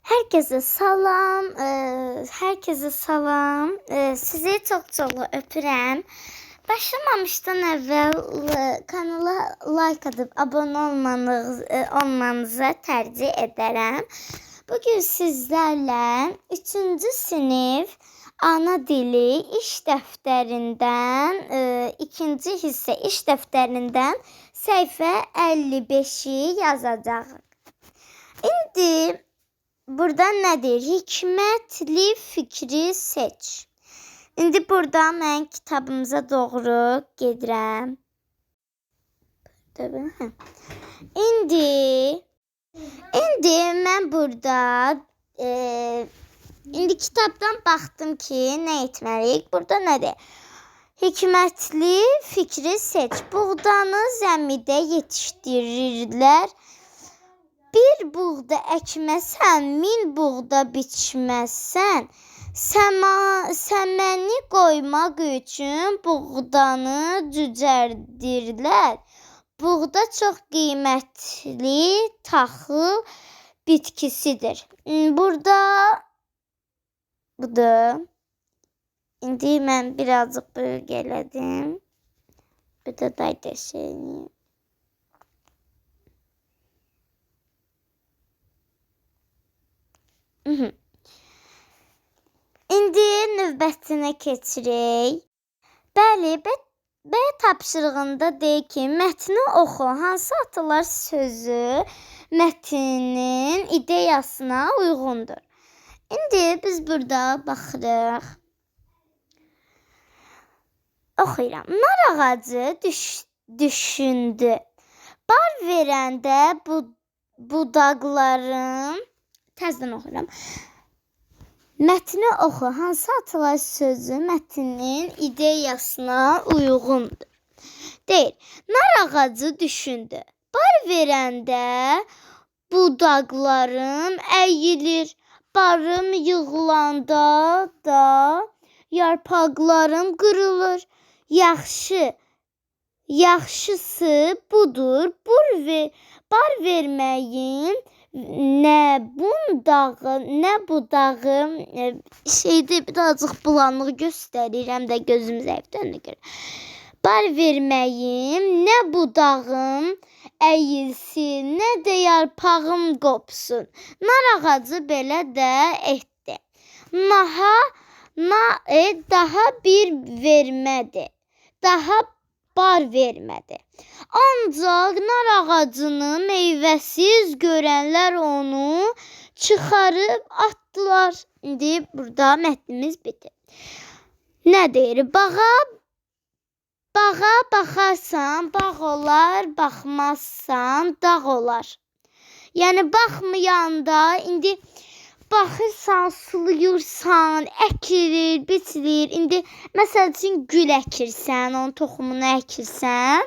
Herkese salam, herkese salam. Sizi çok öpürəm. Başlamamışdan əvvəl kanala like edib abunə olmanızı tərcih edərəm. Bugün sizlərlə 3-cü sinif ana dili iş dəftərindən, ikinci hissə iş dəftərindən səhifə 55-i yazacağıq. İndi burada nədir? Hikmətli fikri seç. İndi burada mən kitabımıza doğru gedirəm. İndi mən burada indi kitabdan baxdım ki, nə etməliyik? Burada nədir? Hikmətli fikri seç. Buğdanı zəmidə yetişdirirlər. Bir buğda əkməsən, 1000 buğda biçməsən, səməni qoymaq üçün buğdanı cücərdirlər. Buğda çox qiymətli taxıl bitkisidir. Budur. İndi mən birazcık bölgələdim. Bir də daydaşayım. İndi növbətinə keçirik. Bəli, B tapşırığında deyir ki, mətni oxu. Hansı atılar sözü mətnin ideyasına uyğundur? İndi biz burada baxırıq. Oxuyuram. Nar ağacı düşündü. Bar verəndə budaqların təzdən oxuyuram. Mətni oxu. Hansı atılar sözü mətnin ideyasına uyğundur? Deyir. Nar ağacı düşündü. Bar verəndə budaqlarım əyilir. Barım yığılanda da yarpaqlarım qırılır. Yaxşısı budur. Bar verməyin nə budağı şeydə birazcık bulanıq göstərir, həm də gözüm zəifdir ona görə. Bar verməyim, nə budağım əyilsin, nə də yarpağım qopsun. Nar ağacı belə də etdi. Daha bir vermədi. Daha bar vermədi. Ancaq nar ağacını meyvəsiz görənlər onu çıxarıb atdılar. İndi burada mətnimiz bitir. Nə deyir? Bağa baxarsan, bağ olar, baxmazsan, dağ olar. Yəni baxmayanda indi baxırsan, sulayırsan, əkilir, bitirir. İndi məsəl üçün gül əkirsən, onun toxumunu əkirsən,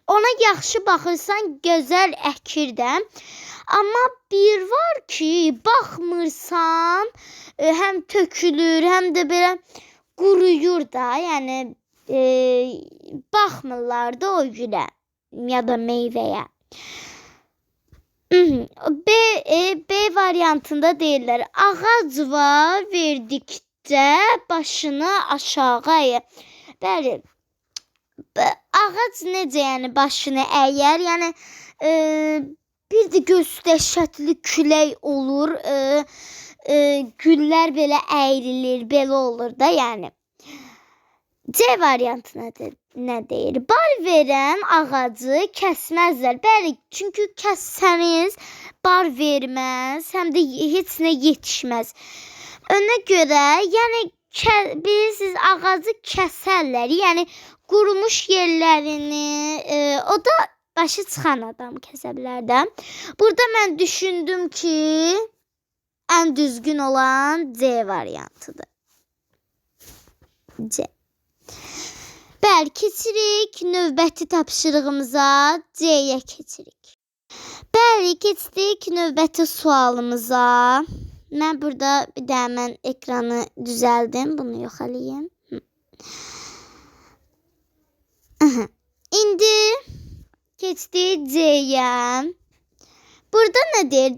ona yaxşı baxırsan, gözəl əkir də. Amma bir var ki, baxmırsan, həm tökülür, həm də belə quruyur da. Yəni baxmırlar da o gülə ya da meyvəyə. B variantında deyirlər. Ağac var verdikcə başını aşağı əyir. Bəli. Ağac necə yəni başını əyər? Yəni bir də göstəşətli külək olur. Güllər belə əyrilir, belə olur da yəni. C variantına nə deyir? Bar verən ağacı kəsməzlər. Bəli, çünki kəssəniz bar verməz, həm də heç nə yetişməz. Ona görə, yəni bilirsiniz, ağacı kəsərlər. Yəni qurumuş yerlərini, o da başı çıxan adam kəsə bilər də. Burada mən düşündüm ki, ən düzgün olan C variantıdır. C. Bəli, keçirik növbəti tapşırığımıza, C-yə keçirik. Bəli, keçdik növbəti sualımıza. Mən burada bir də mən ekranı düzəldim, bunu yox eləyim. İndi keçdik C-yə. Burada nədir?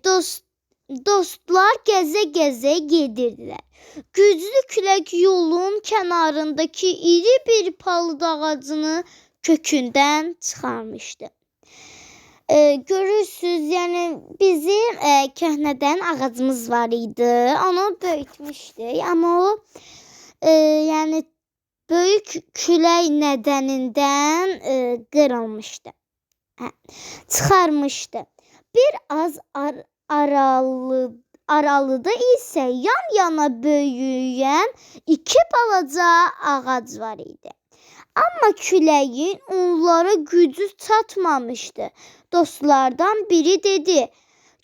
dostlar gəzə-gəzə gedirdilər. Güclü külək yolun kənarındakı iri bir palıd ağacını kökündən çıxarmışdı. Görürsüz, yəni bizim köhnədən ağacımız var idi. Onu böyütmüşdük, amma o yəni böyük külək nədənindən qırılmışdı. Çıxarmışdı. Bir az aralıda isə yan-yana böyüyən iki balaca ağac var idi. Amma küləyin onlara gücü çatmamışdı. Dostlardan biri dedi: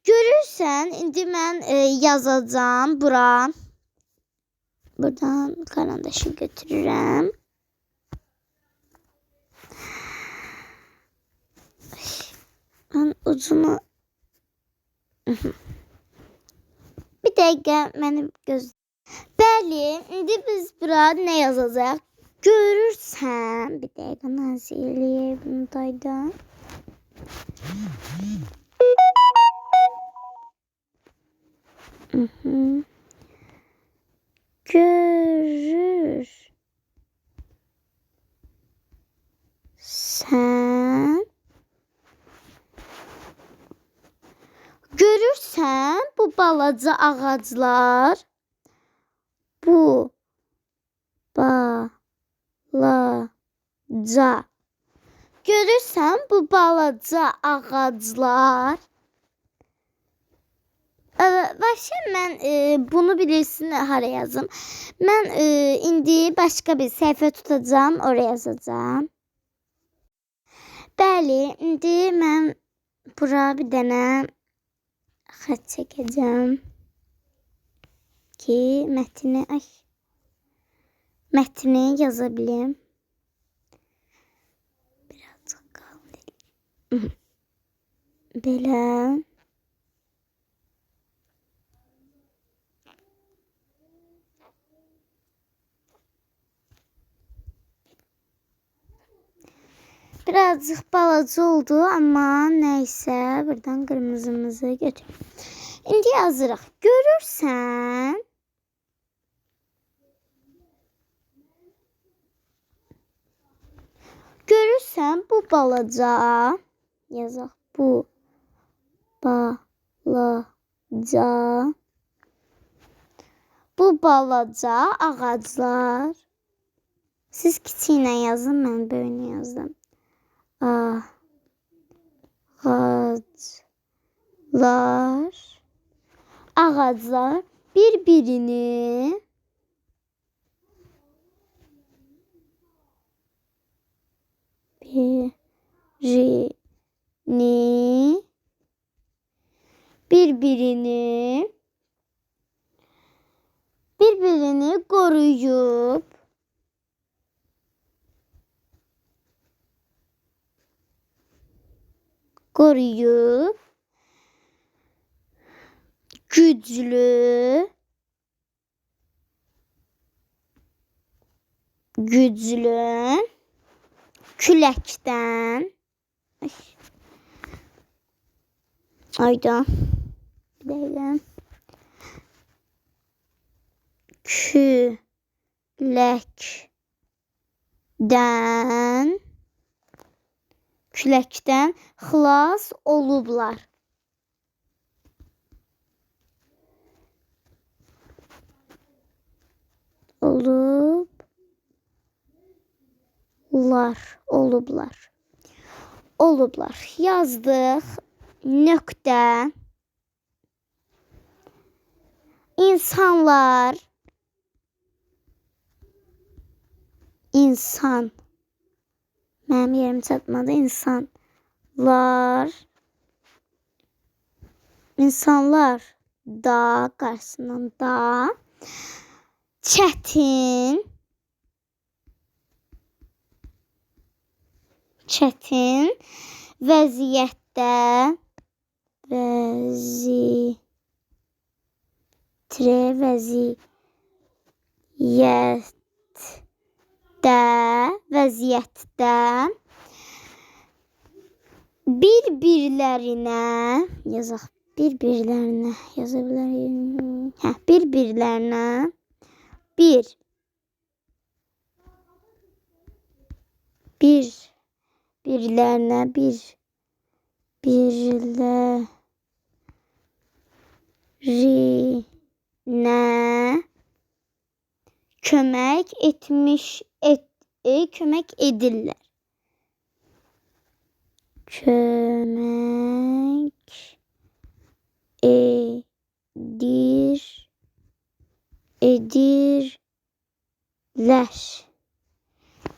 "Görürsən, indi mən yazacağam bura. Buradan karandaşı götürürəm. Mən ucunu bir dəqiqə məni Bəli, indi biz bura nə yazacağıq? Görürsən, bir dəqiqə nazı eləyək bundaydan. Görürsən bu balaca ağaclar, bu balaca. Görürsən bu balaca ağaclar. Vəbşə mən bunu bilirsin hara yazım. Mən indi başqa bir səhifə tutacağam, oraya yazacağam. Bəli, indi mən bura bir dənə xətt çəkəcəm ki, mətni yaza bilim. Birazcık qalın. Belə. Birazcık balaca oldu, amma nəysə, buradan qırmızımızı götür. İndi yazırıq. Görürsən bu balaca, yazaq bu balaca ağaclar. Siz kiçiklə yazın, mən böyünü yazdım. Ağaclar birbirini koruyup güçlü küləkdən bir dəqiqə küləkdən xilas olublar. Olublar. Yazdıq. Nöqtə. İnsan. Mənim yerim çatmadı. İnsanlar da qarşısından da çətin vəziyyətdə bir-birlərinə yazaq Bir-birlərinə yaza bilərik. Bir-birlərinə birlərinə kömək edirlər. Kömək edirlər.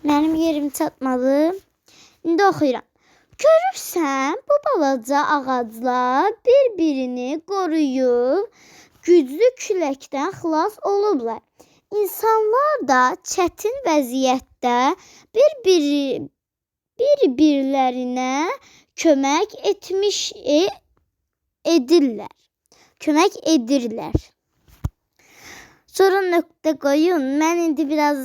Mənim yerim çatmadı. İndi oxuyuram. Görürsən, bu balaca ağaclar bir-birini qoruyub, güclü küləkdən xilas olublar. İnsanlar da çətin vəziyyətdə bir-birlərinə kömək edirlər. Sonra nöqtə qoyun. Mən indi biraz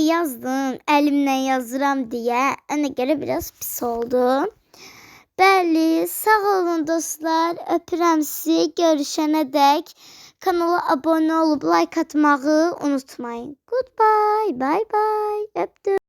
yazdım, əlimlə yazıram deyə. Ona görə biraz pis oldu. Bəli, sağ olun dostlar. Öpürəm sizi. Görüşənədək kanala abunə olub like atmağı unutmayın. Goodbye. Bye bye. Öpdüm.